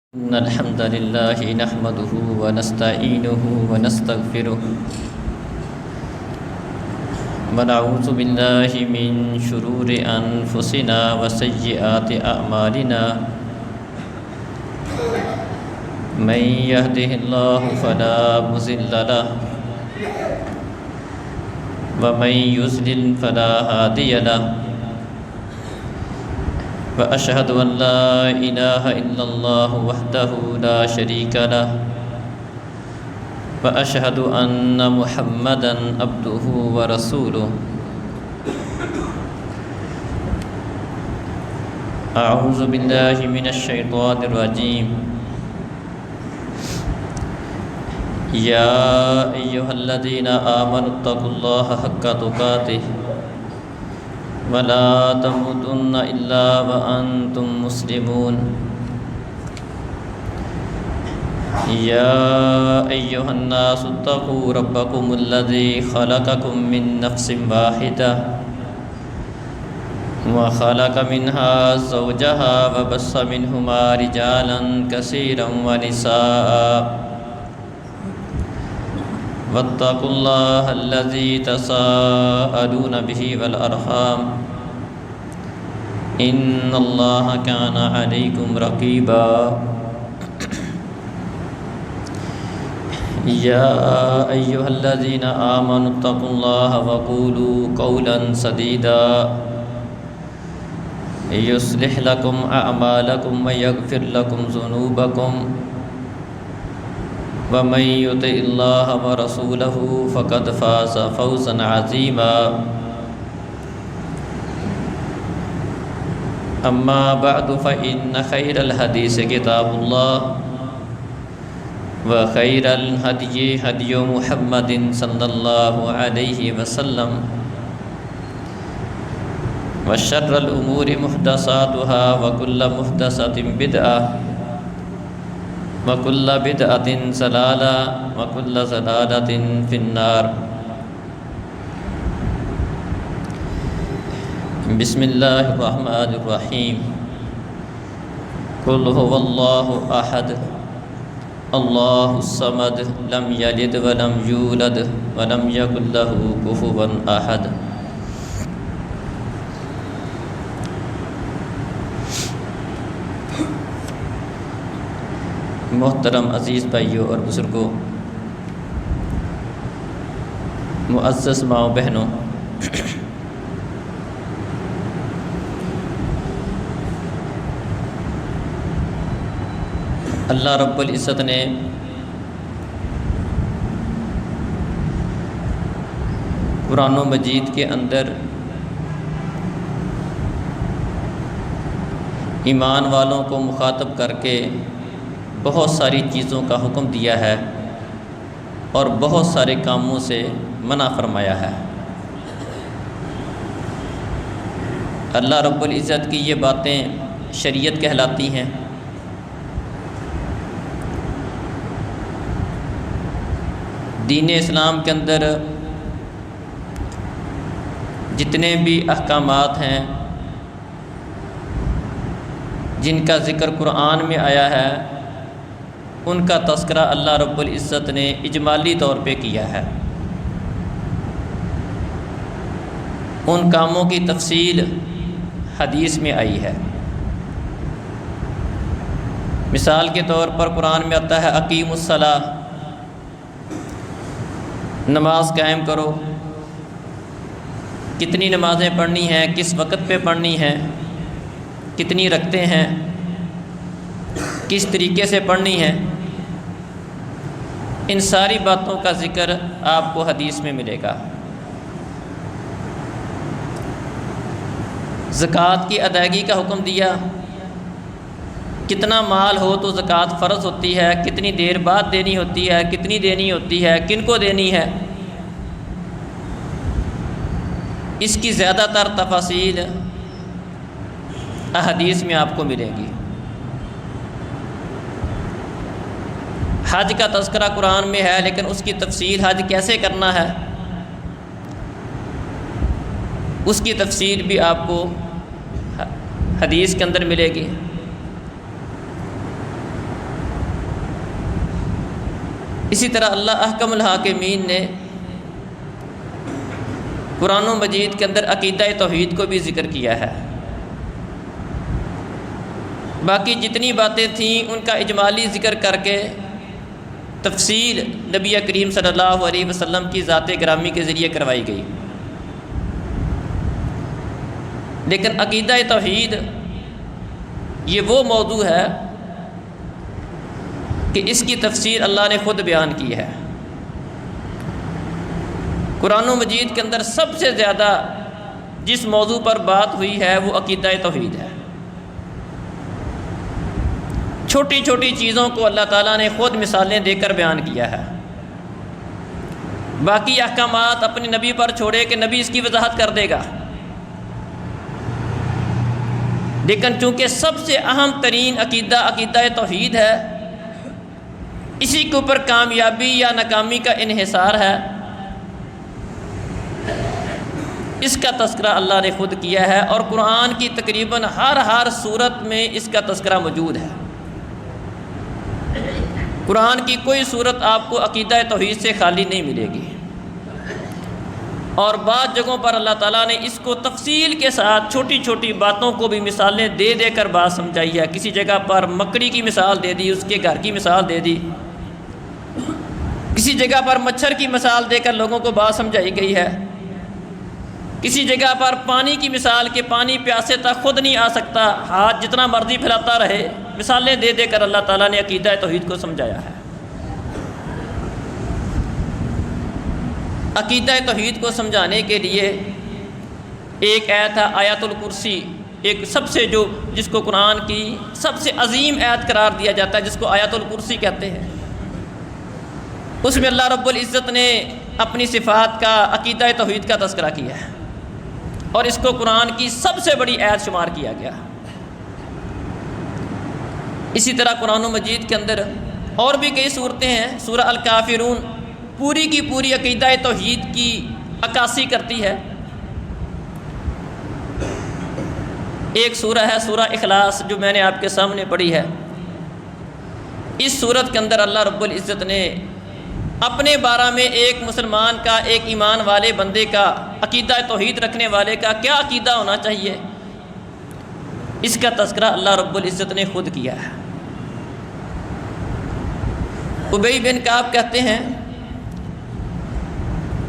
إن الحمد لله نحمده ونستعينه ونستغفره ونعوذ بالله من شرور أنفسنا وسيئات أعمالنا من يهده الله فلا مضل له ومن يضلل فلا هادي له وأشهد أن لا إله إلا الله وحده لا شريك له وأشهد أن محمدًا عبده ورسوله أعوذ بالله من الشيطان الرجيم يا أيها الذين آمنوا اتقوا الله حق تقاته ولا تموتن إلا وأنتم مسلمون يا أيها الناس اتقوا ربكم الذي خلقكم من نفس واحدة وخلق منها زوجها وبث منهما رجالا كثيرا ونساء واتقوا الله الذي تساءلون به والأرحام إن الله كان عليكم رقيبا يا أيها الذين آمنوا اتقوا الله وقولوا قولا سديدا يصلح لكم أعمالكم ويغفر لكم ذنوبكم ومن يطع الله ورسوله فقد فاز فوزا عظيما أما بعد فإن خير الحديث كتاب الله وخير الهدي هدي محمد صلى الله عليه وسلم وشر الأمور محدثاتها وكل محدثة بدعة وَكُلَّ بِدْعَةٍ ضَلَالَةٍ وَكُلَّ ضَلَالَةٍ فِي النَّارِ بسم اللہ الرحمن الرحیم قُلْ هُوَ اللَّهُ أَحَدٌ اللَّهُ الصَّمَدُ لَمْ يَلِدْ وَلَمْ يُولَدْ وَلَمْ يَكُنْ لَهُ كُفُوًا أَحَدٌ محترم عزیز بھائیوں اور بزرگوں، معزز ماؤں بہنوں، اللہ رب العزت نے قرآن و مجید کے اندر ایمان والوں کو مخاطب کر کے بہت ساری چیزوں کا حکم دیا ہے اور بہت سارے کاموں سے منع فرمایا ہے۔ اللہ رب العزت کی یہ باتیں شریعت کہلاتی ہیں۔ دین اسلام کے اندر جتنے بھی احکامات ہیں جن کا ذکر قرآن میں آیا ہے، ان کا تذکرہ اللہ رب العزت نے اجمالی طور پہ کیا ہے۔ ان کاموں کی تفصیل حدیث میں آئی ہے۔ مثال کے طور پر قرآن میں آتا ہے اقیموا الصلاۃ، نماز قائم کرو۔ کتنی نمازیں پڑھنی ہیں، کس وقت پہ پڑھنی ہیں، کتنی رکھتے ہیں، کس طریقے سے پڑھنی ہے، ان ساری باتوں کا ذکر آپ کو حدیث میں ملے گا۔ زکوٰۃ کی ادائیگی کا حکم دیا، کتنا مال ہو تو زکوٰۃ فرض ہوتی ہے، کتنی دیر بعد دینی ہوتی ہے، کتنی دینی ہوتی ہے، کن کو دینی ہے، اس کی زیادہ تر تفاصیل احادیث میں آپ کو ملے گی۔ حج کا تذکرہ قرآن میں ہے، لیکن اس کی تفصیل حج کیسے کرنا ہے اس کی تفصیل بھی آپ کو حدیث کے اندر ملے گی۔ اسی طرح اللہ احکم الحاکمین نے قرآن مجید کے اندر عقیدہ توحید کو بھی ذکر کیا ہے۔ باقی جتنی باتیں تھیں ان کا اجمالی ذکر کر کے تفصیل نبی کریم صلی اللہ علیہ وسلم کی ذات گرامی کے ذریعے کروائی گئی، لیکن عقیدہ توحید یہ وہ موضوع ہے کہ اس کی تفسیر اللہ نے خود بیان کی ہے۔ قرآن مجید کے اندر سب سے زیادہ جس موضوع پر بات ہوئی ہے وہ عقیدہ توحید ہے۔ چھوٹی چھوٹی چیزوں کو اللہ تعالیٰ نے خود مثالیں دے کر بیان کیا ہے، باقی احکامات اپنے نبی پر چھوڑے کہ نبی اس کی وضاحت کر دے گا، لیکن چونکہ سب سے اہم ترین عقیدہ توحید ہے، اسی کے اوپر کامیابی یا ناکامی کا انحصار ہے، اس کا تذکرہ اللہ نے خود کیا ہے، اور قرآن کی تقریباً ہر صورت میں اس کا تذکرہ موجود ہے۔ قرآن کی کوئی صورت آپ کو عقیدہ توحید سے خالی نہیں ملے گی، اور بعض جگہوں پر اللہ تعالیٰ نے اس کو تفصیل کے ساتھ چھوٹی چھوٹی باتوں کو بھی مثالیں دے دے کر بات سمجھائی ہے۔ کسی جگہ پر مکڑی کی مثال دے دی، اس کے گھر کی مثال دے دی، کسی جگہ پر مچھر کی مثال دے کر لوگوں کو بات سمجھائی گئی ہے، کسی جگہ پر پانی کی مثال کہ پانی پیاسے تک خود نہیں آ سکتا، ہاتھ جتنا مرضی پھیلاتا رہے، مثالیں دے دے کر اللہ تعالیٰ نے عقیدہ توحید کو سمجھایا ہے۔ عقیدہ توحید کو سمجھانے کے لیے ایک آیت ہے آیت الکرسی، ایک سب سے جس کو قرآن کی سب سے عظیم آیت قرار دیا جاتا ہے، جس کو آیت الکرسی کہتے ہیں۔ اس میں اللہ رب العزت نے اپنی صفات کا عقیدہ توحید کا تذکرہ کیا ہے، اور اس کو قرآن کی سب سے بڑی آیت شمار کیا گیا۔ اسی طرح قرآن مجید کے اندر اور بھی کئی صورتیں ہیں۔ سورہ الکافرون پوری کی پوری عقیدہ توحید کی عکاسی کرتی ہے۔ ایک سورہ ہے سورہ اخلاص، جو میں نے آپ کے سامنے پڑھی ہے۔ اس سورت کے اندر اللہ رب العزت نے اپنے بارے میں ایک مسلمان کا، ایک ایمان والے بندے کا، عقیدہ توحید رکھنے والے کا کیا عقیدہ ہونا چاہیے، اس کا تذکرہ اللہ رب العزت نے خود کیا ہے۔ ابی بن کعب کہتے ہیں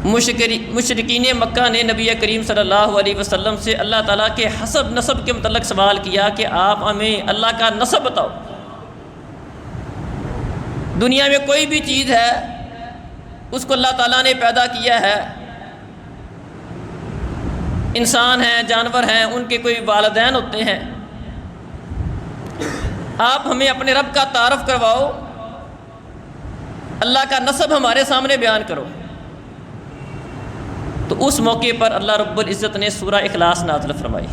مشرکین مکہ نے نبی کریم صلی اللہ علیہ وسلم سے اللہ تعالیٰ کے حسب نسب کے متعلق سوال کیا کہ آپ ہمیں اللہ کا نسب بتاؤ۔ دنیا میں کوئی بھی چیز ہے اس کو اللہ تعالیٰ نے پیدا کیا ہے، انسان ہیں، جانور ہیں، ان کے کوئی والدین ہوتے ہیں، آپ ہمیں اپنے رب کا تعارف کرواؤ، اللہ کا نسب ہمارے سامنے بیان کرو۔ تو اس موقع پر اللہ رب العزت نے سورہ اخلاص نازل فرمائی،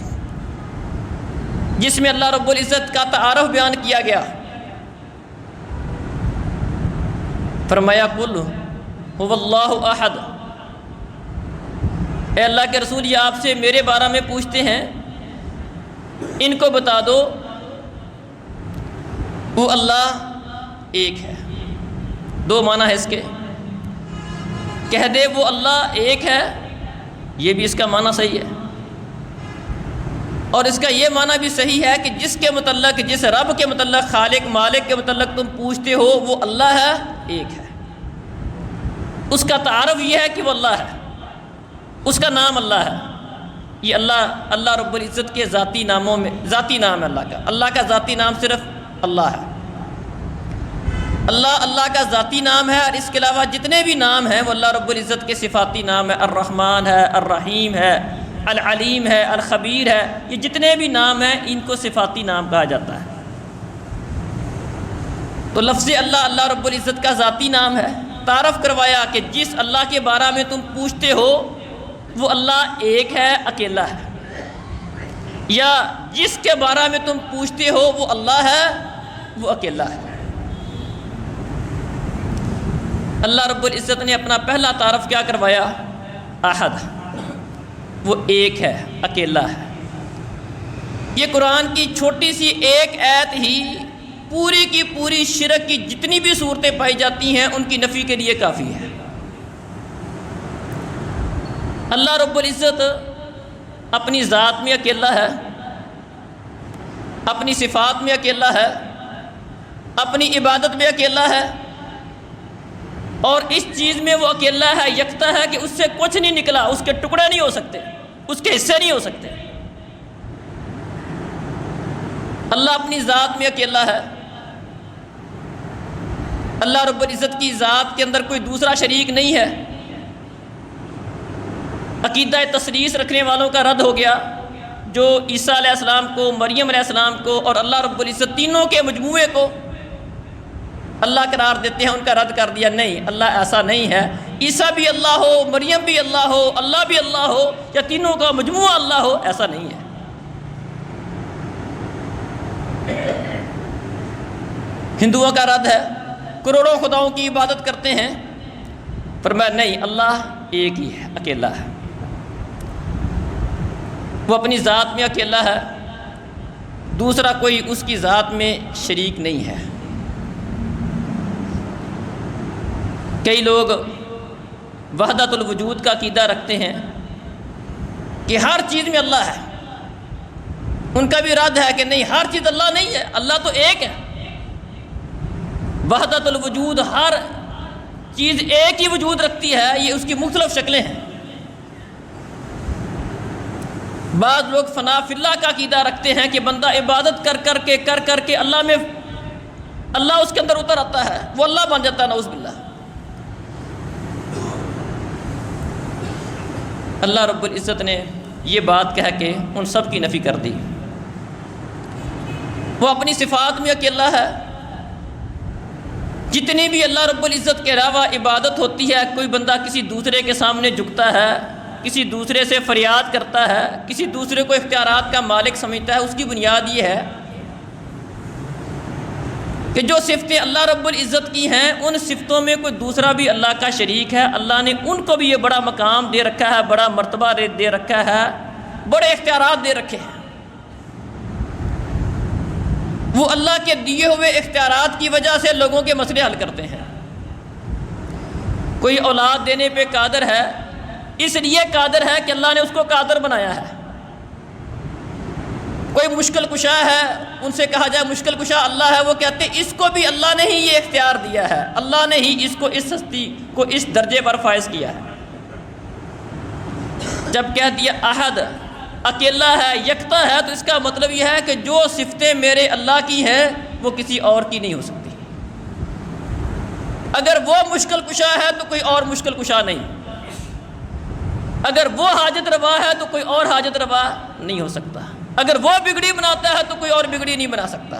جس میں اللہ رب العزت کا تعارف بیان کیا گیا۔ فرمایا قل هو اللہ احد، اے اللہ کے رسول، یہ آپ سے میرے بارے میں پوچھتے ہیں، ان کو بتا دو وہ اللہ ایک ہے۔ دو معنی ہے اس کے، کہہ دے وہ اللہ ایک ہے، یہ بھی اس کا معنی صحیح ہے، اور اس کا یہ معنی بھی صحیح ہے کہ جس کے متعلق، جس رب کے متعلق، خالق مالک کے متعلق تم پوچھتے ہو وہ اللہ ہے، ایک ہے۔ اس کا تعارف یہ ہے کہ وہ اللہ ہے، اس کا نام اللہ ہے۔ یہ اللہ رب العزت کے ذاتی ناموں میں، ذاتی نام ہے اللہ کا ذاتی نام صرف اللہ ہے۔ اللہ کا ذاتی نام ہے، اور اس کے علاوہ جتنے بھی نام ہیں وہ اللہ رب العزت کے صفاتی نام ہے۔ الرحمن ہے، الرحیم ہے، العلیم ہے، الخبیر ہے، یہ جتنے بھی نام ہیں ان کو صفاتی نام کہا جاتا ہے۔ تو لفظ اللہ رب العزت کا ذاتی نام ہے۔ تعارف کروایا کہ جس اللہ کے بارے میں تم پوچھتے ہو وہ اللہ ایک ہے، اکیلا ہے، یا جس کے بارے میں تم پوچھتے ہو وہ اللہ ہے، وہ اکیلا ہے۔ اللہ رب العزت نے اپنا پہلا تعارف کیا کروایا؟ احد، وہ ایک ہے، اکیلا ہے۔ یہ قرآن کی چھوٹی سی ایک آیت ہی پوری کی پوری شرک کی جتنی بھی صورتیں پائی جاتی ہیں ان کی نفی کے لیے کافی ہے۔ اللہ رب العزت اپنی ذات میں اکیلا ہے، اپنی صفات میں اکیلا ہے، اپنی عبادت میں اکیلا ہے، اور اس چیز میں وہ اکیلا ہے، یکتا ہے کہ اس سے کچھ نہیں نکلا، اس کے ٹکڑے نہیں ہو سکتے، اس کے حصے نہیں ہو سکتے۔ اللہ اپنی ذات میں اکیلا ہے۔ اللہ رب العزت کی ذات کے اندر کوئی دوسرا شریک نہیں ہے۔ عقیدہ تثلیث رکھنے والوں کا رد ہو گیا، جو عیسیٰ علیہ السلام کو، مریم علیہ السلام کو اور اللہ رب العزت تینوں کے مجموعے کو اللہ قرار دیتے ہیں، ان کا رد کر دیا۔ نہیں، اللہ ایسا نہیں ہے، عیسیٰ بھی اللہ ہو، مریم بھی اللہ ہو، اللہ بھی اللہ ہو، یا تینوں کا مجموعہ اللہ ہو، ایسا نہیں ہے۔ ہندوؤں کا رد ہے، کروڑوں خداؤں کی عبادت کرتے ہیں، فرمایا نہیں، اللہ ایک ہی ہے، اکیلا ہے، وہ اپنی ذات میں اکیلا ہے، دوسرا کوئی اس کی ذات میں شریک نہیں ہے۔ کئی لوگ وحدت الوجود کا عقیدہ رکھتے ہیں کہ ہر چیز میں اللہ ہے، ان کا بھی رد ہے کہ نہیں، ہر چیز اللہ نہیں ہے، اللہ تو ایک ہے۔ وحدت الوجود، ہر چیز ایک ہی وجود رکھتی ہے، یہ اس کی مختلف شکلیں ہیں۔ بعض لوگ فنا فی اللہ کا عقیدہ رکھتے ہیں کہ بندہ عبادت کر کے اللہ میں، اللہ اس کے اندر اتر آتا ہے، وہ اللہ بن جاتا ہے، نعوذ باللہ۔ اللہ رب العزت نے یہ بات کہہ کے ان سب کی نفی کر دی۔ وہ اپنی صفات میں اکیلا ہے۔ جتنی بھی اللہ رب العزت کے علاوہ عبادت ہوتی ہے، کوئی بندہ کسی دوسرے کے سامنے جھکتا ہے، کسی دوسرے سے فریاد کرتا ہے، کسی دوسرے کو اختیارات کا مالک سمجھتا ہے، اس کی بنیاد یہ ہے کہ جو صفتیں اللہ رب العزت کی ہیں، ان صفتوں میں کوئی دوسرا بھی اللہ کا شریک ہے۔ اللہ نے ان کو بھی یہ بڑا مقام دے رکھا ہے، بڑا مرتبہ دے رکھا ہے، بڑے اختیارات دے رکھے ہیں۔ وہ اللہ کے دیے ہوئے اختیارات کی وجہ سے لوگوں کے مسئلے حل کرتے ہیں۔ کوئی اولاد دینے پہ قادر ہے، اس لیے قادر ہے کہ اللہ نے اس کو قادر بنایا ہے۔ کوئی مشکل کشا ہے، ان سے کہا جائے مشکل کشا اللہ ہے، وہ کہتے ہیں اس کو بھی اللہ نے ہی یہ اختیار دیا ہے، اللہ نے ہی اس کو، اس ہستی کو اس درجے پر فائز کیا ہے۔ جب کہہ دیا احد، اکیلا ہے، یکتا ہے، تو اس کا مطلب یہ ہے کہ جو صفتیں میرے اللہ کی ہیں وہ کسی اور کی نہیں ہو سکتی۔ اگر وہ مشکل کشا ہے تو کوئی اور مشکل کشا نہیں، اگر وہ حاجت روا ہے تو کوئی اور حاجت روا نہیں ہو سکتا، اگر وہ بگڑی بناتا ہے تو کوئی اور بگڑی نہیں بنا سکتا،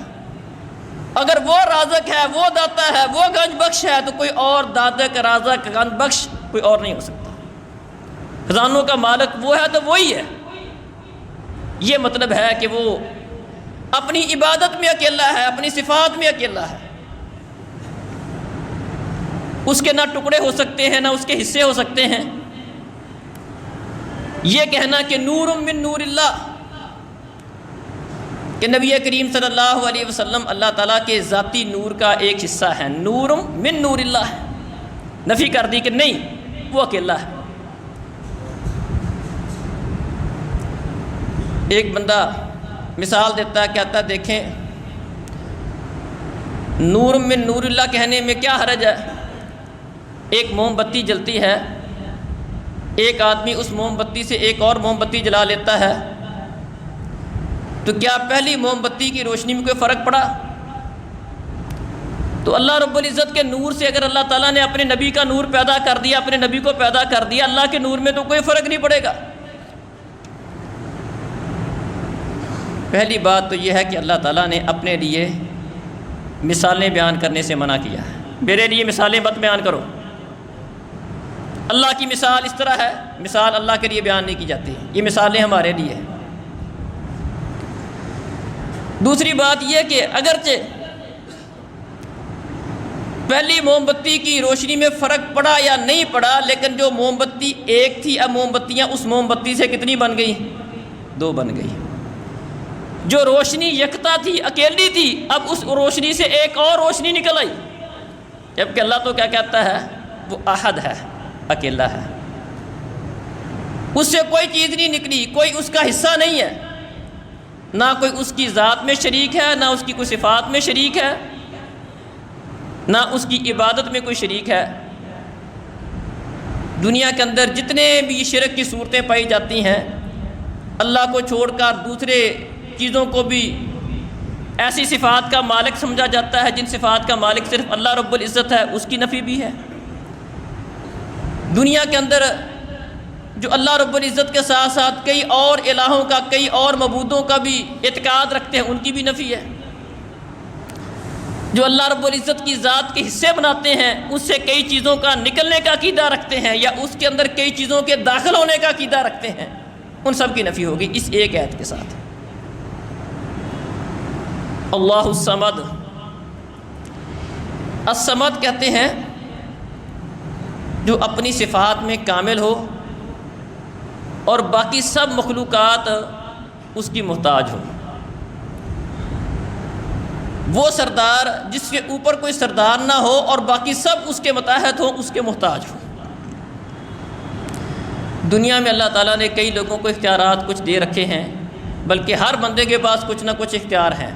اگر وہ رازق ہے، وہ داتا ہے، وہ گنج بخش ہے، تو کوئی اور دادک، رازق، گنج بخش کوئی اور نہیں ہو سکتا۔ خزانوں کا مالک وہ ہے تو وہی ہے۔ یہ مطلب ہے کہ وہ اپنی عبادت میں اکیلا ہے، اپنی صفات میں اکیلا ہے۔ اس کے نہ ٹکڑے ہو سکتے ہیں، نہ اس کے حصے ہو سکتے ہیں۔ یہ کہنا کہ نور من نور اللہ، کہ نبی کریم صلی اللہ علیہ وسلم اللہ تعالیٰ کے ذاتی نور کا ایک حصہ ہے، نور من نور اللہ، نفی کر دی کہ نہیں، وہ اکیلا ہے۔ ایک بندہ مثال دیتا ہے، کہتا ہے دیکھیں نور من نور اللہ کہنے میں کیا حرج ہے؟ ایک موم بتی جلتی ہے، ایک آدمی اس موم بتی سے ایک اور موم بتی جلا لیتا ہے، تو کیا پہلی موم بتی کی روشنی میں کوئی فرق پڑا؟ تو اللہ رب العزت کے نور سے اگر اللہ تعالیٰ نے اپنے نبی کا نور پیدا کر دیا، اپنے نبی کو پیدا کر دیا، اللہ کے نور میں تو کوئی فرق نہیں پڑے گا۔ پہلی بات تو یہ ہے کہ اللہ تعالیٰ نے اپنے لیے مثالیں بیان کرنے سے منع کیا ہے۔ میرے لیے مثالیں مت بیان کرو، اللہ کی مثال اس طرح ہے، مثال اللہ کے لیے بیان نہیں کی جاتی، یہ مثالیں ہمارے لیے ہیں۔ دوسری بات یہ کہ اگرچہ پہلی موم بتی کی روشنی میں فرق پڑا یا نہیں پڑا، لیکن جو موم بتی ایک تھی، اب موم بتیاں اس موم بتی سے کتنی بن گئی؟ 2 بن گئی۔ جو روشنی یکتا تھی، اکیلی تھی، اب اس روشنی سے ایک اور روشنی نکل آئی، جبکہ اللہ تو کیا کہتا ہے؟ وہ احد ہے، اکیلا ہے، اس سے کوئی چیز نہیں نکلی، کوئی اس کا حصہ نہیں ہے، نہ کوئی اس کی ذات میں شریک ہے، نہ اس کی کوئی صفات میں شریک ہے، نہ اس کی عبادت میں کوئی شریک ہے۔ دنیا کے اندر جتنے بھی شرک کی صورتیں پائی جاتی ہیں، اللہ کو چھوڑ کر دوسرے چیزوں کو بھی ایسی صفات کا مالک سمجھا جاتا ہے جن صفات کا مالک صرف اللہ رب العزت ہے، اس کی نفی بھی ہے۔ دنیا کے اندر جو اللہ رب العزت کے ساتھ ساتھ کئی اور الہوں کا، کئی اور معبودوں کا بھی اعتقاد رکھتے ہیں، ان کی بھی نفی ہے۔ جو اللہ رب العزت کی ذات کے حصے بناتے ہیں، اس سے کئی چیزوں کا نکلنے کا عقیدہ رکھتے ہیں، یا اس کے اندر کئی چیزوں کے داخل ہونے کا عقیدہ رکھتے ہیں، ان سب کی نفی ہوگی اس ایک آیت کے ساتھ۔ اللہ الصمد، الصمد کہتے ہیں جو اپنی صفات میں کامل ہو اور باقی سب مخلوقات اس کی محتاج ہو۔ وہ سردار جس کے اوپر کوئی سردار نہ ہو اور باقی سب اس کے متحد ہوں، اس کے محتاج ہو۔ دنیا میں اللہ تعالیٰ نے کئی لوگوں کو اختیارات کچھ دے رکھے ہیں، بلکہ ہر بندے کے پاس کچھ نہ کچھ اختیار ہیں،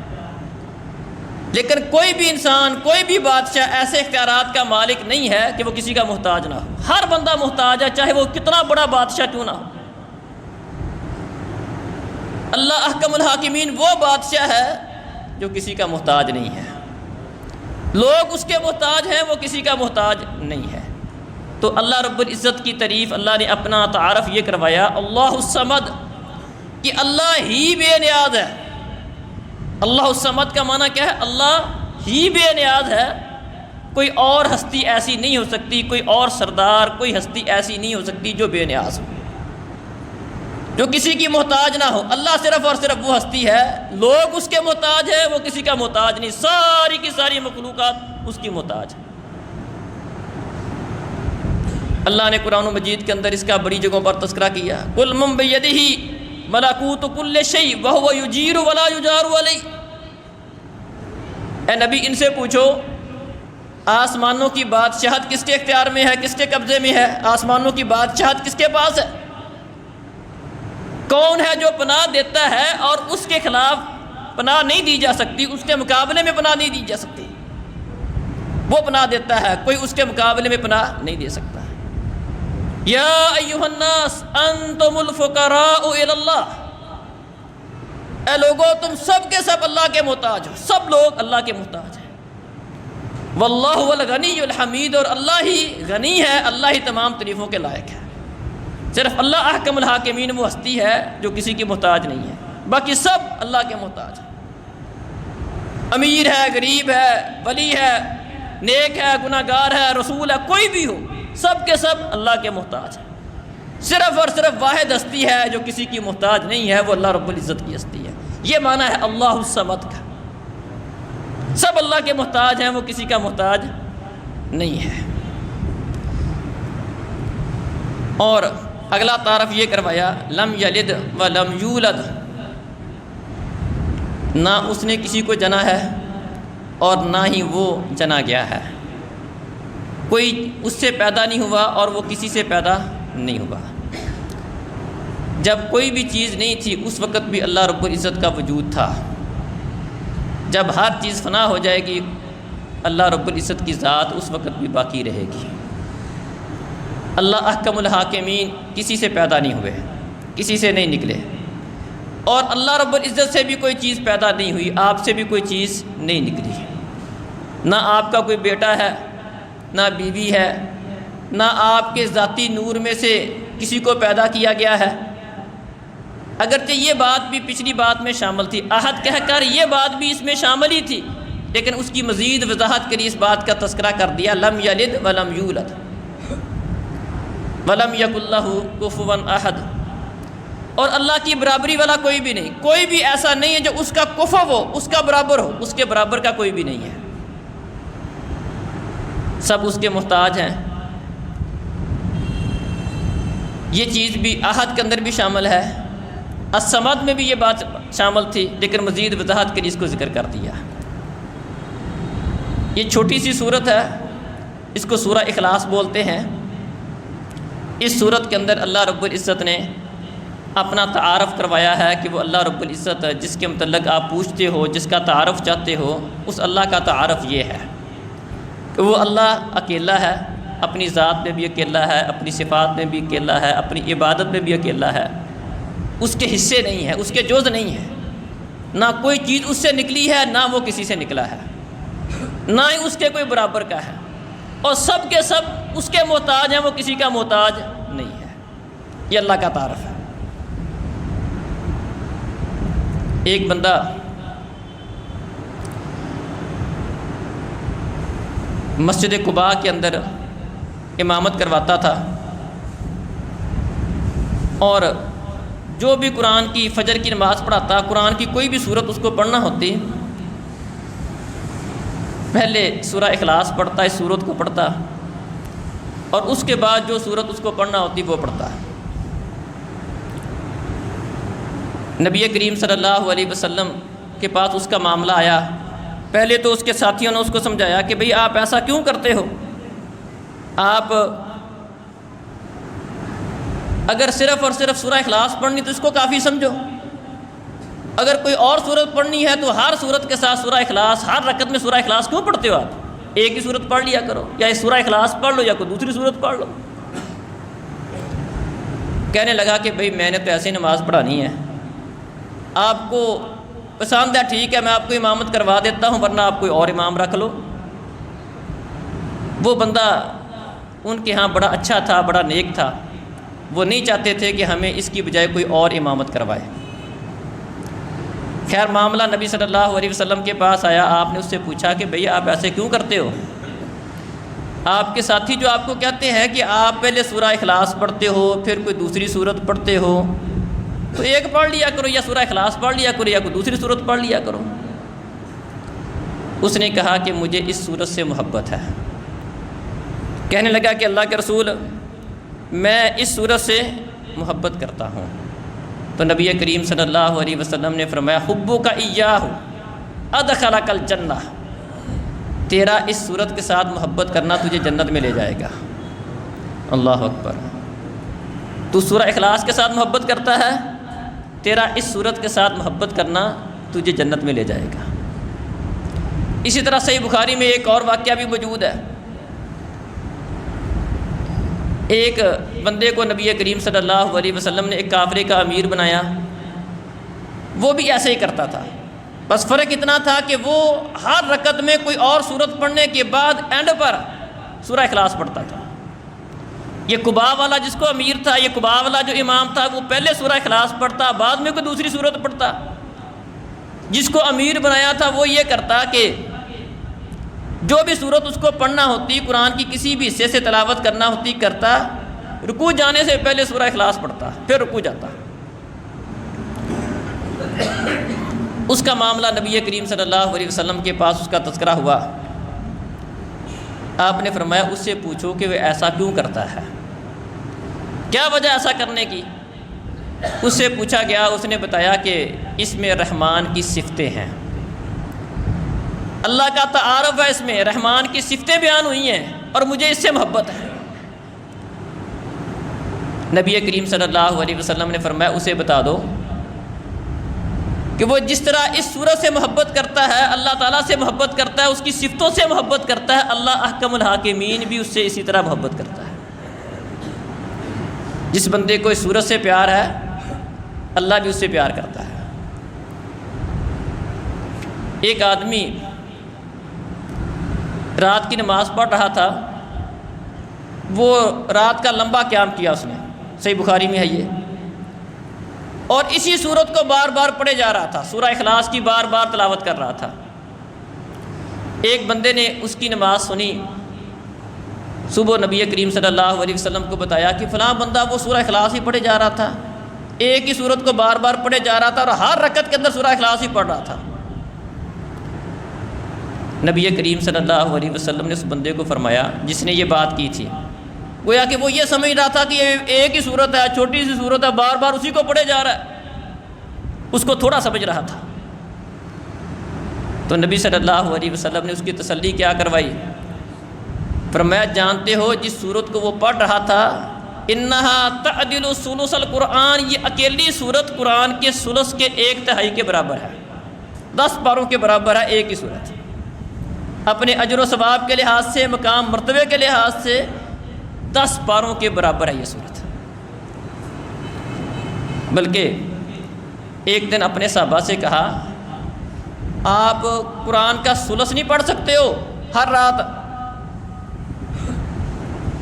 لیکن کوئی بھی انسان، کوئی بھی بادشاہ ایسے اختیارات کا مالک نہیں ہے کہ وہ کسی کا محتاج نہ ہو۔ ہر بندہ محتاج ہے، چاہے وہ کتنا بڑا بادشاہ کیوں نہ ہو۔ اللہ احکم الحاکمین وہ بادشاہ ہے جو کسی کا محتاج نہیں ہے، لوگ اس کے محتاج ہیں، وہ کسی کا محتاج نہیں ہے۔ تو اللہ رب العزت کی تعریف اللہ نے اپنا تعارف یہ کروایا اللہ الصمد، کہ اللہ ہی بے نیاز ہے۔ اللہ الصمد کا معنی کیا ہے؟ اللہ ہی بے نیاز ہے، کوئی اور ہستی ایسی نہیں ہو سکتی، کوئی اور سردار، کوئی ہستی ایسی نہیں ہو سکتی جو بے نیاز ہو، جو کسی کی محتاج نہ ہو۔ اللہ صرف اور صرف وہ ہستی ہے، لوگ اس کے محتاج ہیں، وہ کسی کا محتاج نہیں، ساری کی ساری مخلوقات اس کی محتاج ہے۔ اللہ نے قرآن مجید کے اندر اس کا بڑی جگہوں پر تذکرہ کیا، قُلْ مَن بِيَدِهِ مَلَكُوتُ كُلِّ شَيْءٍ وَهُوَ يُجِيرُ وَلَا يُجَارُ عَلَيْهِ۔ اے نبی ان سے پوچھو آسمانوں کی بادشاہت کس کے اختیار میں ہے، کس کے قبضے میں ہے؟ آسمانوں کی بادشاہت کس کے پاس ہے؟ کون ہے جو پناہ دیتا ہے اور اس کے خلاف پناہ نہیں دی جا سکتی، اس کے مقابلے میں پناہ نہیں دی جا سکتی؟ وہ پناہ دیتا ہے، کوئی اس کے مقابلے میں پناہ نہیں دے سکتا۔ یا ایھا الناس انتم الفقراء الی اللہ، اے لوگو تم سب کے سب اللہ کے محتاج ہو، سب لوگ اللہ کے محتاج ہیں۔ واللہ هو الغنی الحمید، اور اللہ ہی غنی ہے، اللہ ہی تمام تعریفوں کے لائق ہے۔ صرف اللہ احکم الحاکمین وہ ہستی ہے جو کسی کی محتاج نہیں ہے، باقی سب اللہ کے محتاج ہیں۔ امیر ہے، غریب ہے، ولی ہے، نیک ہے، گناہ گار ہے، رسول ہے، کوئی بھی ہو، سب کے سب اللہ کے محتاج ہیں۔ صرف اور صرف واحد ہستی ہے جو کسی کی محتاج نہیں ہے، وہ اللہ رب العزت کی ہستی ہے۔ یہ معنی ہے اللہ الصمد کا، سب اللہ کے محتاج ہیں، وہ کسی کا محتاج نہیں ہے۔ اور اگلا تعارف یہ کروایا لم یلد ولم یولد، نہ اس نے کسی کو جنا ہے اور نہ ہی وہ جنا گیا ہے، کوئی اس سے پیدا نہیں ہوا اور وہ کسی سے پیدا نہیں ہوا۔ جب کوئی بھی چیز نہیں تھی اس وقت بھی اللہ رب العزت کا وجود تھا، جب ہر چیز فنا ہو جائے گی اللہ رب العزت کی ذات اس وقت بھی باقی رہے گی۔ اللہ احکم الحاکمین کسی سے پیدا نہیں ہوئے، کسی سے نہیں نکلے، اور اللہ رب العزت سے بھی کوئی چیز پیدا نہیں ہوئی، آپ سے بھی کوئی چیز نہیں نکلی۔ نہ آپ کا کوئی بیٹا ہے، نہ بیوی ہے، نہ آپ کے ذاتی نور میں سے کسی کو پیدا کیا گیا ہے، اگرچہ یہ بات بھی پچھلی بات میں شامل تھی، احد کہہ کر یہ بات بھی اس میں شامل ہی تھی، لیکن اس کی مزید وضاحت کے لیے اس بات کا تذکرہ کر دیا لم یلد ولم یولد ولم یکن لہ کفوا احد، اور اللہ کی برابری والا کوئی بھی نہیں، کوئی بھی ایسا نہیں ہے جو اس کا کفو ہو، اس کا برابر ہو، اس کے برابر کا کوئی بھی نہیں ہے، سب اس کے محتاج ہیں۔ یہ چیز بھی احد کے اندر بھی شامل ہے، الصمد میں بھی یہ بات شامل تھی، لیکن مزید وضاحت کے لیے اس کو ذکر کر دیا۔ یہ چھوٹی سی صورت ہے، اس کو سورہ اخلاص بولتے ہیں۔ اس صورت کے اندر اللہ رب العزت نے اپنا تعارف کروایا ہے کہ وہ اللہ رب العزت جس کے متعلق آپ پوچھتے ہو، جس کا تعارف چاہتے ہو، اس اللہ کا تعارف یہ ہے کہ وہ اللہ اکیلا ہے، اپنی ذات میں بھی اکیلا ہے، اپنی صفات میں بھی اکیلا ہے، اپنی عبادت میں بھی اکیلا ہے، اس کے حصے نہیں ہیں، اس کے جز نہیں ہیں، نہ کوئی چیز اس سے نکلی ہے، نہ وہ کسی سے نکلا ہے، نہ ہی اس کے کوئی برابر کا ہے، اور سب کے سب اس کے محتاج ہیں، وہ کسی کا محتاج نہیں ہے۔ یہ اللہ کا تعارف ہے۔ ایک بندہ مسجد قباء کے اندر امامت کرواتا تھا، اور جو بھی قرآن کی فجر کی نماز پڑھاتا، قرآن کی کوئی بھی سورت اس کو پڑھنا ہوتی، پہلے سورہ اخلاص پڑھتا، اس سورت کو پڑھتا، اور اس کے بعد جو سورت اس کو پڑھنا ہوتی وہ پڑھتا۔ نبی کریم صلی اللہ علیہ وسلم کے پاس اس کا معاملہ آیا۔ پہلے تو اس کے ساتھیوں نے اس کو سمجھایا کہ بھئی آپ ایسا کیوں کرتے ہو، آپ اگر صرف اور صرف سورہ اخلاص پڑھنی تو اس کو کافی سمجھو، اگر کوئی اور سورت پڑھنی ہے تو ہر سورت کے ساتھ سورہ اخلاص، ہر رکعت میں سورہ اخلاص کیوں پڑھتے ہو آپ؟ ایک ہی سورت پڑھ لیا کرو، یا اس سورہ اخلاص پڑھ لو یا کوئی دوسری سورت پڑھ لو۔ کہنے لگا کہ بھئی میں نے تو ایسی نماز پڑھانی ہے، آپ کو پسند ہے ٹھیک ہے، میں آپ کو امامت کروا دیتا ہوں، ورنہ آپ کوئی اور امام رکھ لو۔ وہ بندہ ان کے ہاں بڑا اچھا تھا، بڑا نیک تھا، وہ نہیں چاہتے تھے کہ ہمیں اس کی بجائے کوئی اور امامت کروائے۔ خیر معاملہ نبی صلی اللہ علیہ وسلم کے پاس آیا، آپ نے اس سے پوچھا کہ بھئی آپ ایسے کیوں کرتے ہو؟ آپ کے ساتھی جو آپ کو کہتے ہیں کہ آپ پہلے سورہ اخلاص پڑھتے ہو، پھر کوئی دوسری سورت پڑھتے ہو، تو ایک پڑھ لیا کرو، یا سورہ اخلاص پڑھ لیا کرو، یا کوئی دوسری سورت پڑھ لیا کرو۔ اس نے کہا کہ مجھے اس سورت سے محبت ہے۔ کہنے لگا کہ اللہ کے رسول میں اس سورت سے محبت کرتا ہوں۔ تو نبی کریم صلی اللہ علیہ وسلم نے فرمایا حبک ایاہ ادخلک الجنہ، تیرا اس سورت کے ساتھ محبت کرنا تجھے جنت میں لے جائے گا۔ اللہ اکبر۔ تو سورہ اخلاص کے ساتھ محبت کرتا ہے، تیرا اس سورت کے ساتھ محبت کرنا تجھے جنت میں لے جائے گا۔ اسی طرح صحیح بخاری میں ایک اور واقعہ بھی موجود ہے۔ ایک بندے کو نبی کریم صلی اللہ علیہ وسلم نے ایک کافرے کا امیر بنایا، وہ بھی ایسے ہی کرتا تھا، بس فرق اتنا تھا کہ وہ ہر رکعت میں کوئی اور سورت پڑھنے کے بعد اینڈ پر سورہ اخلاص پڑھتا تھا۔ یہ قباء والا جس کو امیر تھا، یہ قباء والا جو امام تھا، وہ پہلے سورہ اخلاص پڑھتا، بعد میں کوئی دوسری سورت پڑھتا۔ جس کو امیر بنایا تھا وہ یہ کرتا کہ جو بھی سورت اس کو پڑھنا ہوتی، قرآن کی کسی بھی حصے سے تلاوت کرنا ہوتی، کرتا، رکوع جانے سے پہلے سورہ اخلاص پڑھتا، پھر رکوع جاتا۔ اس کا معاملہ نبی کریم صلی اللہ علیہ وسلم کے پاس اس کا تذکرہ ہوا۔ آپ نے فرمایا اس سے پوچھو کہ وہ ایسا کیوں کرتا ہے، کیا وجہ ایسا کرنے کی؟ اس سے پوچھا گیا، اس نے بتایا کہ اس میں رحمان کی صفتیں ہیں، اللہ کا تعارف ہے، اس میں رحمان کی صفتیں بیان ہوئی ہیں، اور مجھے اس سے محبت ہے۔ نبی کریم صلی اللہ علیہ وسلم نے فرمایا اسے بتا دو کہ وہ جس طرح اس سورت سے محبت کرتا ہے، اللہ تعالیٰ سے محبت کرتا ہے، اس کی صفتوں سے محبت کرتا ہے، اللہ احکم الحاکمین بھی اس سے اسی طرح محبت کرتا ہے۔ جس بندے کو اس سورت سے پیار ہے، اللہ بھی اس سے پیار کرتا ہے۔ ایک آدمی رات کی نماز پڑھ رہا تھا، وہ رات کا لمبا قیام کیا اس نے، صحیح بخاری میں ہے یہ، اور اسی صورت کو بار بار پڑھے جا رہا تھا، سورہ اخلاص کی بار بار تلاوت کر رہا تھا۔ ایک بندے نے اس کی نماز سنی، صبح نبی کریم صلی اللہ علیہ وسلم کو بتایا کہ فلاں بندہ وہ سورہ اخلاص ہی پڑھے جا رہا تھا، ایک ہی صورت کو بار بار پڑھے جا رہا تھا، اور ہر رکعت کے اندر سورہ اخلاص ہی پڑھ رہا تھا۔ نبی کریم صلی اللہ علیہ وسلم نے اس بندے کو فرمایا جس نے یہ بات کی تھی، گویا کہ وہ یہ سمجھ رہا تھا کہ یہ ایک ہی صورت ہے، چھوٹی سی صورت ہے، بار بار اسی کو پڑھے جا رہا ہے، اس کو تھوڑا سمجھ رہا تھا۔ تو نبی صلی اللہ علیہ وسلم نے اس کی تسلی کیا کروائی، فرمایا جانتے ہو جس سورت کو وہ پڑھ رہا تھا انہا تعدل ثلث القرآن، یہ اکیلی سورت قرآن کے ثلث کے 1/3 کے برابر ہے، 10 پاروں کے برابر ہے ایک ہی سورت۔ اپنے اجر و ثواب کے لحاظ سے، مقام مرتبے کے لحاظ سے 10 پاروں کے برابر ہے یہ سورت۔ بلکہ ایک دن اپنے صحابہ سے کہا آپ قرآن کا ثلث نہیں پڑھ سکتے ہو ہر رات؟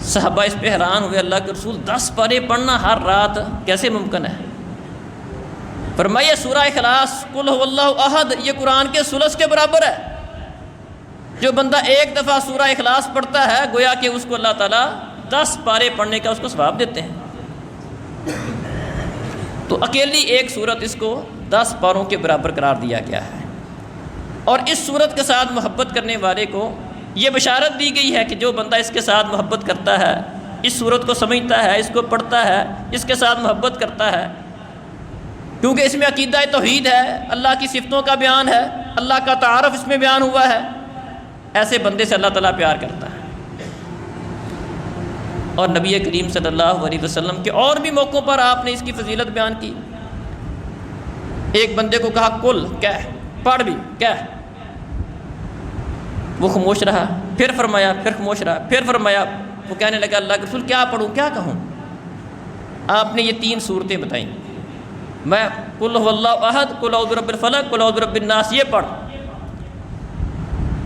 صحابہ اس پہ حیران ہوئے، اللہ کے رسول 10 پارے پڑھنا ہر رات کیسے ممکن ہے؟ فرمایا سورہ اخلاص قل هو اللہ احد یہ قرآن کے ثلث کے برابر ہے۔ جو بندہ ایک دفعہ سورہ اخلاص پڑھتا ہے گویا کہ اس کو اللہ تعالیٰ 10 پارے پڑھنے کا اس کو ثواب دیتے ہیں۔ تو اکیلی ایک سورت اس کو 10 پاروں کے برابر قرار دیا گیا ہے۔ اور اس سورت کے ساتھ محبت کرنے والے کو یہ بشارت دی گئی ہے کہ جو بندہ اس کے ساتھ محبت کرتا ہے، اس سورت کو سمجھتا ہے، اس کو پڑھتا ہے، اس کے ساتھ محبت کرتا ہے، کیونکہ اس میں عقیدہ توحید ہے، اللہ کی صفتوں کا بیان ہے، اللہ کا تعارف اس میں بیان ہوا ہے، ایسے بندے سے اللہ تعالیٰ پیار کرتا ہے۔ اور نبی کریم صلی اللہ علیہ وسلم کے اور بھی موقعوں پر آپ نے اس کی فضیلت بیان کی۔ ایک بندے کو کہا کل کہہ، پڑھ بھی کہہ، وہ خاموش رہا، پھر فرمایا، پھر خاموش رہا، پھر فرمایا، وہ کہنے لگا اللہ کے رسول کیا پڑھوں، کیا کہوں؟ آپ نے یہ 3 صورتیں بتائیں، میں قل هو اللہ احد، قل اعوذ برب الفلق، قل اعوذ برب الناس یہ پڑھ۔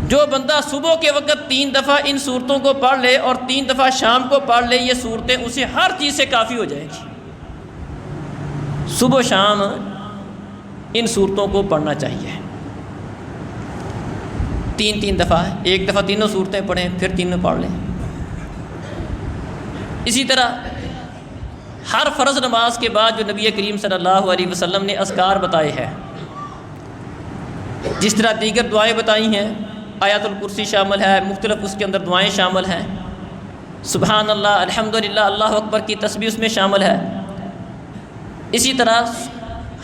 جو بندہ صبح کے وقت 3 دفعہ ان صورتوں کو پڑھ لے اور 3 دفعہ شام کو پڑھ لے، یہ صورتیں اسے ہر چیز سے کافی ہو جائیں گی۔ صبح شام ان صورتوں کو پڑھنا چاہیے، 3 دفعہ، ایک دفعہ تینوں صورتیں پڑھیں، پھر تینوں پڑھ لیں۔ اسی طرح ہر فرض نماز کے بعد جو نبی کریم صلی اللہ علیہ وسلم نے اذکار بتائے ہیں، جس طرح دیگر دعائیں بتائی ہیں، آیات الکرسی شامل ہے، مختلف اس کے اندر دعائیں شامل ہیں، سبحان اللہ، الحمدللہ، اللہ اکبر کی تسبیح اس میں شامل ہے۔ اسی طرح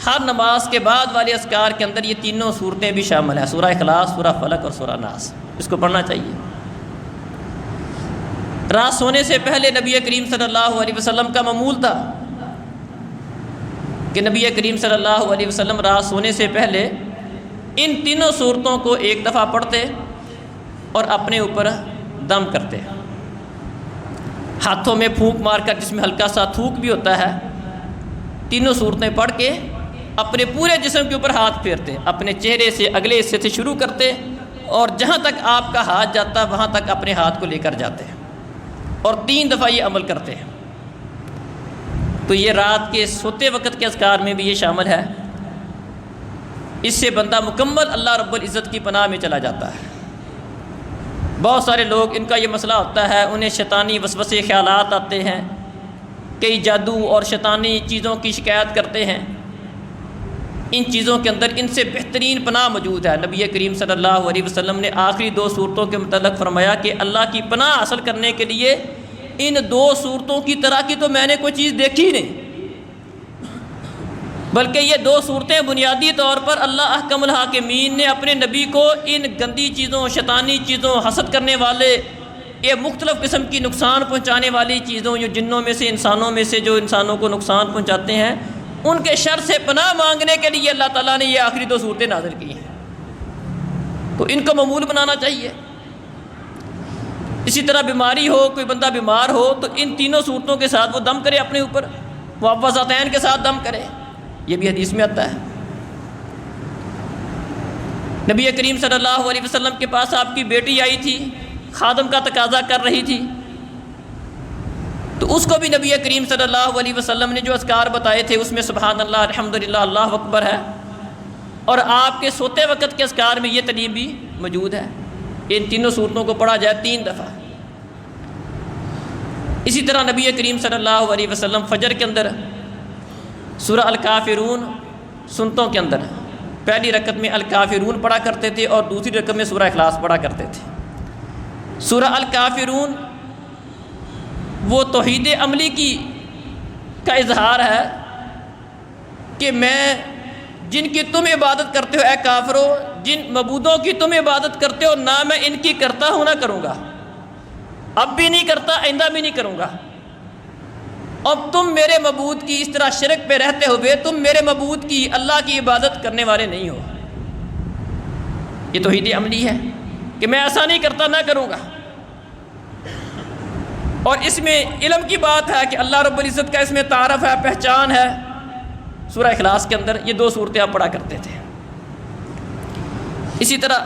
ہر نماز کے بعد والے اذکار کے اندر یہ تینوں صورتیں بھی شامل ہیں، سورہ اخلاص، سورہ فلق اور سورہ ناس، اس کو پڑھنا چاہیے۔ رات سونے سے پہلے نبی کریم صلی اللہ علیہ وسلم کا معمول تھا کہ نبی کریم صلی اللہ علیہ وسلم رات سونے سے پہلے ان تینوں صورتوں کو ایک دفعہ پڑھتے اور اپنے اوپر دم کرتے، ہاتھوں میں پھونک مار کر، جس میں ہلکا سا تھوک بھی ہوتا ہے، تینوں صورتیں پڑھ کے اپنے پورے جسم کے اوپر ہاتھ پھیرتے، اپنے چہرے سے اگلے حصے سے شروع کرتے اور جہاں تک آپ کا ہاتھ جاتا وہاں تک اپنے ہاتھ کو لے کر جاتے ہیں اور 3 دفعہ یہ عمل کرتے ہیں۔ تو یہ رات کے سوتے وقت کے اذکار میں بھی یہ شامل ہے۔ اس سے بندہ مکمل اللہ رب العزت کی پناہ میں چلا جاتا ہے۔ بہت سارے لوگ ان کا یہ مسئلہ ہوتا ہے، انہیں شیطانی وسوسے خیالات آتے ہیں، کئی جادو اور شیطانی چیزوں کی شکایت کرتے ہیں۔ ان چیزوں کے اندر ان سے بہترین پناہ موجود ہے۔ نبی کریم صلی اللہ علیہ وسلم نے آخری 2 صورتوں کے متعلق فرمایا کہ اللہ کی پناہ حاصل کرنے کے لیے ان 2 صورتوں کی طرح کی تو میں نے کوئی چیز دیکھی نہیں، بلکہ یہ 2 صورتیں بنیادی طور پر اللہ احکم الحاکمین نے اپنے نبی کو ان گندی چیزوں، شیطانی چیزوں، حسد کرنے والے، یہ مختلف قسم کی نقصان پہنچانے والی چیزوں، جو جنوں میں سے، انسانوں میں سے جو انسانوں کو نقصان پہنچاتے ہیں، ان کے شر سے پناہ مانگنے کے لیے اللہ تعالیٰ نے یہ آخری 2 صورتیں نازل کی ہیں۔ تو ان کو معمول بنانا چاہیے۔ اسی طرح بیماری ہو، کوئی بندہ بیمار ہو تو ان تینوں صورتوں کے ساتھ وہ دم کرے اپنے اوپر، معوذتین کے ساتھ دم کرے، یہ بھی حدیث میں آتا ہے۔ نبی کریم صلی اللہ علیہ وسلم کے پاس آپ کی بیٹی آئی تھی، خادم کا تقاضا کر رہی تھی، تو اس کو بھی نبی کریم صلی اللہ علیہ وسلم نے جو اذکار بتائے تھے اس میں سبحان اللہ، الحمدللہ، اللہ اکبر ہے، اور آپ کے سوتے وقت کے اذکار میں یہ ترتیب بھی موجود ہے، ان تینوں صورتوں کو پڑھا جائے 3 دفعہ۔ اسی طرح نبی کریم صلی اللہ علیہ وسلم فجر کے اندر سورہ الکافرون سنتوں کے اندر پہلی رکعت میں الکافرون پڑھا کرتے تھے اور دوسری رکعت میں سورہ اخلاص پڑھا کرتے تھے۔ سورہ الکافرون وہ توحید عملی کا اظہار ہے کہ میں جن کی تم عبادت کرتے ہو اے کافرو، جن معبودوں کی تم عبادت کرتے ہو نہ میں ان کی کرتا ہوں نہ کروں گا، اب بھی نہیں کرتا، آئندہ بھی نہیں کروں گا۔ اب تم میرے معبود کی اس طرح شرک پہ رہتے ہوئے تم میرے معبود کی، اللہ کی عبادت کرنے والے نہیں ہو۔ یہ توحید عملی ہے کہ میں ایسا نہیں کرتا، نہ کروں گا۔ اور اس میں علم کی بات ہے کہ اللہ رب العزت کا اس میں تعارف ہے، پہچان ہے۔ سورہ اخلاص کے اندر یہ 2 صورتیں آپ پڑھا کرتے تھے۔ اسی طرح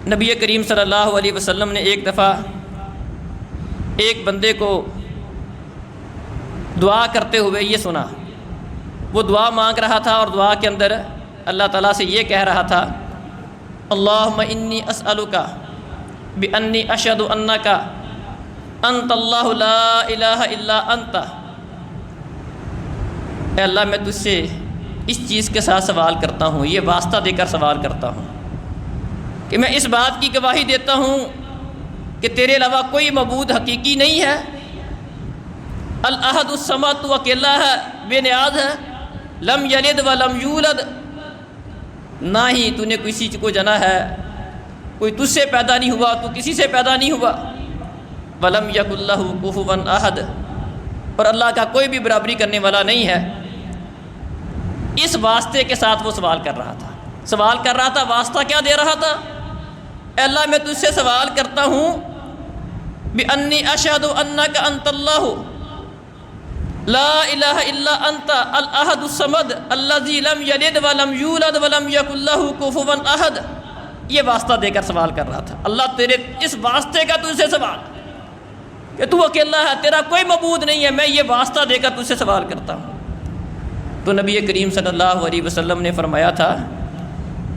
نبی کریم صلی اللہ علیہ وسلم نے ایک دفعہ ایک بندے کو دعا کرتے ہوئے یہ سنا، وہ دعا مانگ رہا تھا اور دعا کے اندر اللہ تعالیٰ سے یہ کہہ رہا تھا، اللہم انی اسألک بانی اشہد انک انت اللہ لا الہ الا انت۔ اے اللہ میں تجھ سے اس چیز کے ساتھ سوال کرتا ہوں، یہ واسطہ دے کر سوال کرتا ہوں کہ میں اس بات کی گواہی دیتا ہوں کہ تیرے علاوہ کوئی معبود حقیقی نہیں ہے، الاحد الصمد، تو اکیلا ہے، بے نیاز ہے، لم یلد ولم یولد، نہ ہی تو نے کسی کو جنا ہے، کوئی تجھ سے پیدا نہیں ہوا، تو کسی سے پیدا نہیں ہوا، ولم یکن لہ کفوا احد، اور اللہ کا کوئی بھی برابری کرنے والا نہیں ہے۔ اس واسطے کے ساتھ وہ سوال کر رہا تھا، واسطہ کیا دے رہا تھا؟ اے اللہ میں تجھ سے سوال کرتا ہوں بانی اشہد انک انت اللہ لا الہ الا انت الاحد الصمد الذی لم یلد ولم یولد ولم یکن لہ کفوا احد۔ یہ واسطہ دے کر سوال کر رہا تھا، اللہ تیرے اس واسطے کا تجھ سے سوال کہ تو اکیلا ہے، تیرا کوئی معبود نہیں ہے، میں یہ واسطہ دے کر تجھ سے سوال کرتا ہوں۔ تو نبی کریم صلی اللہ علیہ وسلم نے فرمایا تھا،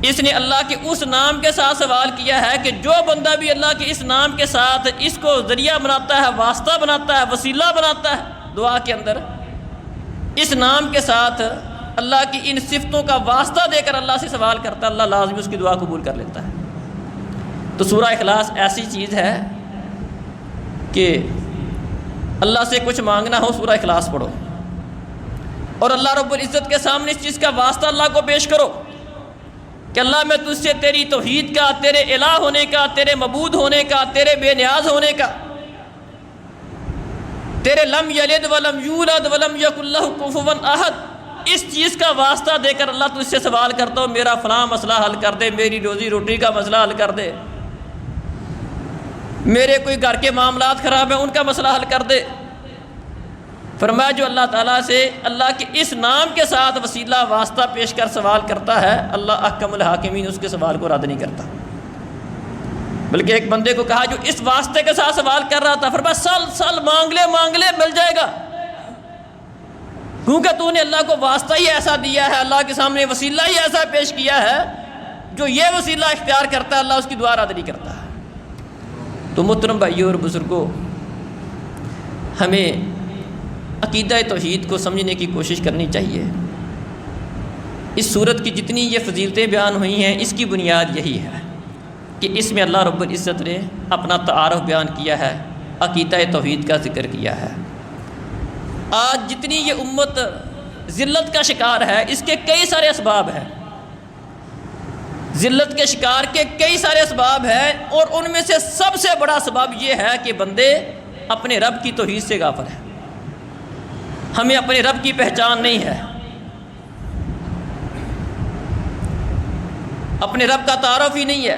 اس نے اللہ کے اس نام کے ساتھ سوال کیا ہے کہ جو بندہ بھی اللہ کے اس نام کے ساتھ اس کو ذریعہ بناتا ہے، واسطہ بناتا ہے، وسیلہ بناتا ہے دعا کے اندر، اس نام کے ساتھ اللہ کی ان صفتوں کا واسطہ دے کر اللہ سے سوال کرتا ہے، اللہ لازمی اس کی دعا قبول کر لیتا ہے۔ تو سورہ اخلاص ایسی چیز ہے کہ اللہ سے کچھ مانگنا ہو سورہ اخلاص پڑھو، اور اللہ رب العزت کے سامنے اس چیز کا واسطہ اللہ کو پیش کرو کہ اللہ میں تجھ سے تیری توحید کا، تیرے الہ ہونے کا، تیرے معبود ہونے کا، تیرے بے نیاز ہونے کا، تیرے لم یلد ولم یولد ولم یکن لہ کفوا احد، اس چیز کا واسطہ دے کر اللہ تجھ سے سوال کرتا ہوں میرا فلاں مسئلہ حل کر دے، میری روزی روٹی کا مسئلہ حل کر دے، میرے کوئی گھر کے معاملات خراب ہیں ان کا مسئلہ حل کر دے۔ فرمایا جو اللہ تعالیٰ سے اللہ کے اس نام کے ساتھ وسیلہ واسطہ پیش کر سوال کرتا ہے، اللہ احکم الحاکمین اس کے سوال کو رد نہیں کرتا۔ بلکہ ایک بندے کو کہا جو اس واسطے کے ساتھ سوال کر رہا تھا، فرمایا سل مانگ لے مل جائے گا، کیونکہ تو نے اللہ کو واسطہ ہی ایسا دیا ہے، اللہ کے سامنے وسیلہ ہی ایسا پیش کیا ہے، جو یہ وسیلہ اختیار کرتا ہے اللہ اس کی دعا رد نہیں کرتا ہے۔ تو محترم بھائیوں اور بزرگوں، ہمیں عقیدہ توحید کو سمجھنے کی کوشش کرنی چاہیے۔ اس صورت کی جتنی یہ فضیلتیں بیان ہوئی ہیں، اس کی بنیاد یہی ہے کہ اس میں اللہ رب العزت نے اپنا تعارف بیان کیا ہے، عقیدہ توحید کا ذکر کیا ہے۔ آج جتنی یہ امت ذلت کا شکار ہے، اس کے کئی سارے اسباب ہیں، ذلت کے شکار کے کئی سارے اسباب ہیں، اور ان میں سے سب سے بڑا سبب یہ ہے کہ بندے اپنے رب کی توحید سے غافل ہیں، ہمیں اپنے رب کی پہچان نہیں ہے، اپنے رب کا تعارف ہی نہیں ہے۔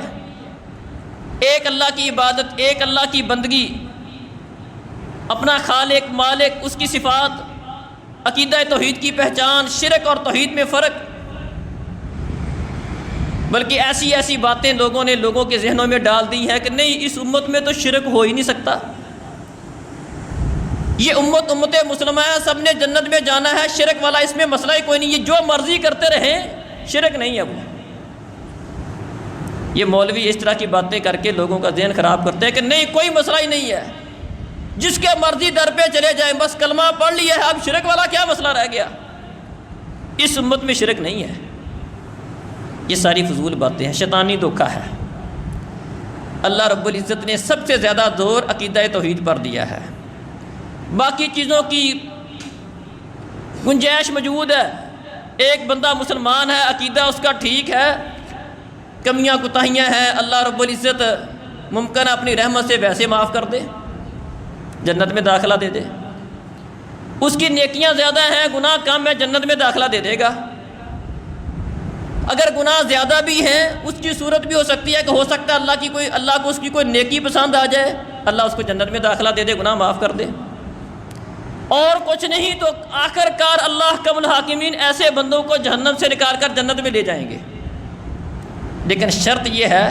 ایک اللہ کی عبادت، ایک اللہ کی بندگی، اپنا خالق مالک، اس کی صفات، عقیدہ توحید کی پہچان، شرک اور توحید میں فرق، بلکہ ایسی باتیں لوگوں نے لوگوں کے ذہنوں میں ڈال دی ہیں کہ نہیں اس امت میں تو شرک ہو ہی نہیں سکتا، یہ امت مسلمہ ہے، سب نے جنت میں جانا ہے، شرک والا اس میں مسئلہ ہی کوئی نہیں، یہ جو مرضی کرتے رہیں شرک نہیں ہے وہ۔ یہ مولوی اس طرح کی باتیں کر کے لوگوں کا ذہن خراب کرتے ہیں کہ نہیں کوئی مسئلہ ہی نہیں ہے، جس کے مرضی در پہ چلے جائیں، بس کلمہ پڑھ لیا ہے، اب شرک والا کیا مسئلہ رہ گیا۔ اس امت میں شرک نہیں ہے، یہ ساری فضول باتیں ہیں، شیطانی دھوکہ ہے۔ اللہ رب العزت نے سب سے زیادہ زور عقیدہ توحید پر دیا ہے، باقی چیزوں کی گنجائش موجود ہے، ایک بندہ مسلمان ہے، عقیدہ اس کا ٹھیک ہے، کمیاں کوتاہیاں ہیں، اللہ رب العزت ممکن اپنی رحمت سے ویسے معاف کر دے، جنت میں داخلہ دے دے، اس کی نیکیاں زیادہ ہیں، گناہ کم ہے، جنت میں داخلہ دے دے گا۔ اگر گناہ زیادہ بھی ہیں، اس کی صورت بھی ہو سکتی ہے کہ ہو سکتا ہے اللہ کو اس کی کوئی نیکی پسند آ جائے، اللہ اس کو جنت میں داخلہ دے دے، گناہ معاف کر دے۔ اور کچھ نہیں تو آخر کار اللہ حکم الحاکمین ایسے بندوں کو جہنم سے نکال کر جنت میں لے جائیں گے، لیکن شرط یہ ہے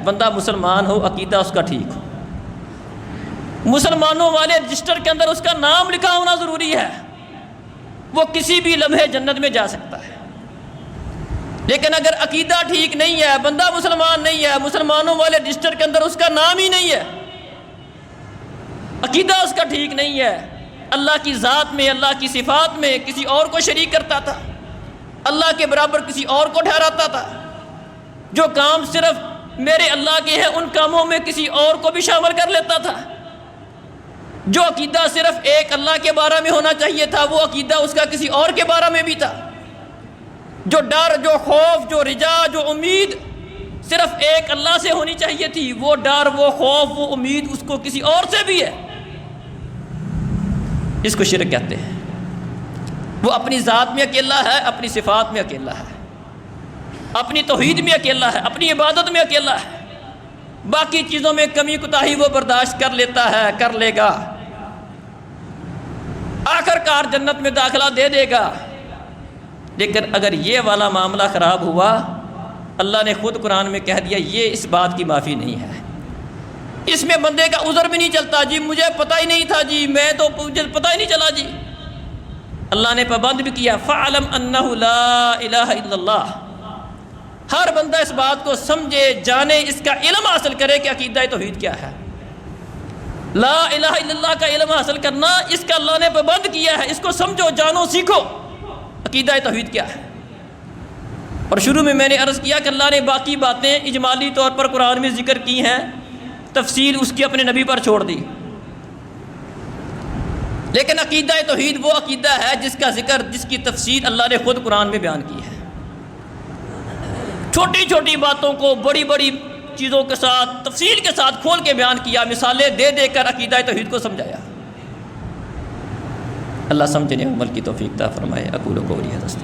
بندہ مسلمان ہو، عقیدہ اس کا ٹھیک ہو، مسلمانوں والے رجسٹر کے اندر اس کا نام لکھا ہونا ضروری ہے، وہ کسی بھی لمحے جنت میں جا سکتا ہے۔ لیکن اگر عقیدہ ٹھیک نہیں ہے، بندہ مسلمان نہیں ہے، مسلمانوں والے رجسٹر کے اندر اس کا نام ہی نہیں ہے، عقیدہ اس کا ٹھیک نہیں ہے، اللہ کی ذات میں، اللہ کی صفات میں کسی اور کو شریک کرتا تھا، اللہ کے برابر کسی اور کو ٹھہراتا تھا، جو کام صرف میرے اللہ کے ہیں ان کاموں میں کسی اور کو بھی شامل کر لیتا تھا، جو عقیدہ صرف ایک اللہ کے بارے میں ہونا چاہیے تھا وہ عقیدہ اس کا کسی اور کے بارے میں بھی تھا، جو ڈر، جو خوف، جو رجا، جو امید صرف ایک اللہ سے ہونی چاہیے تھی، وہ ڈر، وہ خوف، وہ امید اس کو کسی اور سے بھی ہے، اس کو شرک کہتے ہیں۔ وہ اپنی ذات میں اکیلا ہے، اپنی صفات میں اکیلا ہے، اپنی توحید میں اکیلا ہے، اپنی عبادت میں اکیلا ہے، باقی چیزوں میں کمی کوتاہی وہ برداشت کر لیتا ہے، کر لے گا، آخر کار جنت میں داخلہ دے دے گا۔ لیکن اگر یہ والا معاملہ خراب ہوا، اللہ نے خود قرآن میں کہہ دیا یہ اس بات کی معافی نہیں ہے، اس میں بندے کا عذر بھی نہیں چلتا، جی مجھے پتہ ہی نہیں تھا، جی مجھے پتہ ہی نہیں چلا، جی اللہ نے پابند بھی کیا، فَعْلَمْ أَنَّهُ لَا إِلَهَ إِلَّا اللَّهُ، ہر بندہ اس بات کو سمجھے، جانے، اس کا علم حاصل کرے کہ عقیدہ توحید کیا ہے، لا الہ الا اللہ کا علم حاصل کرنا اس کا اللہ نے پابند کیا ہے، اس کو سمجھو، جانو، سیکھو عقیدہ توحید کیا ہے۔ اور شروع میں نے عرض کیا کہ اللہ نے باقی باتیں اجمالی طور پر قرآن میں ذکر کی ہیں، تفصیل اس کی اپنے نبی پر چھوڑ دی، لیکن عقیدہ توحید وہ عقیدہ ہے جس کا ذکر، جس کی تفصیل اللہ نے خود قرآن میں بیان کی ہے، چھوٹی چھوٹی باتوں کو بڑی بڑی چیزوں کے ساتھ تفصیل کے ساتھ کھول کے بیان کیا، مثالیں دے دے کر عقیدہ توحید کو سمجھایا۔ اللہ سمجھنے عمل کی توفیق عطا فرمائے۔ اقول قولی ھذا۔